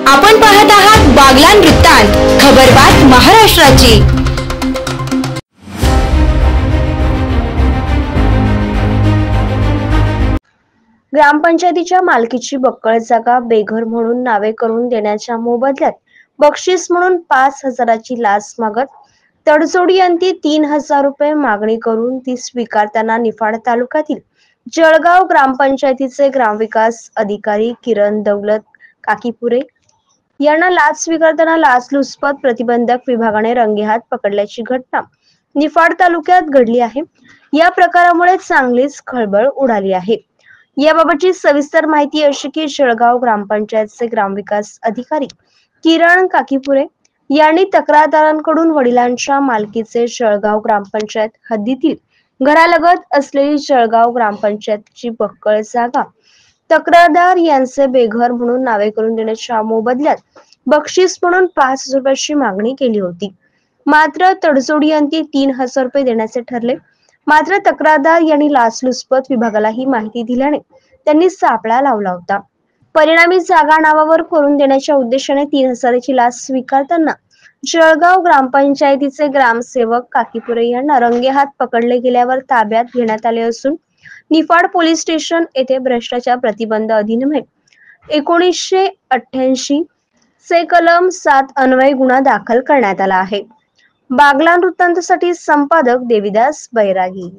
आपण पाहत आहात बागलाण वृत्तांत, खबरबात महाराष्ट्राची। ग्रामपंचायतीच्या मालकीची बक्कळ जागा बेघर म्हणून नावे करून देण्याच्या मोबदल्यात बक्षीस म्हणून 5,000ची लाच मागत तडजोडीअंती 3,000 रुपये मागणी करून ती स्वीकारताना निफाड तालुक्यातील जळगाव ग्रामपंचायतीचे ग्रामविकास अधिकारी किरण दौलत काकीपुरे यांना लाच स्वीकारताना लाचलुचपत प्रतिबंधक विभागाने रंगेहात पकडल्याची घटना निफाड तालुक्यात घडली आहे। या प्रकारामुळे चांगलीच खळबळ उडाली आहे। याबाबतची सविस्तर माहिती अशी की जळगाव ग्रामपंचायतचे ग्रामविकास अधिकारी किरण काकीपुरे यांनी तक्रारदारांकडून वडिलांच्या मालकीचे जळगाव ग्रामपंचायत हद्दीतील घरालगत असलेली जळगाव ग्रामपंचायतची बक्कळ जागा तक्रारदार यांचे बेघर म्हणून नावे करून देण्याच्या मोबदल्यात बक्षीस म्हणून 5,000 रुपयाची मागणी केली होती। मात्र तडजोडीअंती 3,000 रुपये देण्याचे ठरले। मात्र तक्रारदार यांनी लाचलुचपत विभागाला ही माहिती दिल्याने त्यांनी सापळा लावला होता। परिणामी जागा नावावर करून देण्याच्या उद्देशाने 3,000ची लाच स्वीकारताना जळगाव ग्रामपंचायतीचे ग्रामसेवक काकीपुरे यांना रंगेहात पकडले गेल्यावर ताब्यात घेण्यात आले असून निफाड पोलीस स्टेशन येथे भ्रष्टाचार प्रतिबंध अधिनियम 1988 चे कलम 7 अन्वये गुन्हा दाखल करण्यात आला आहे। बागलाण वृत्तांतसाठी संपादक देविदास बैरागी।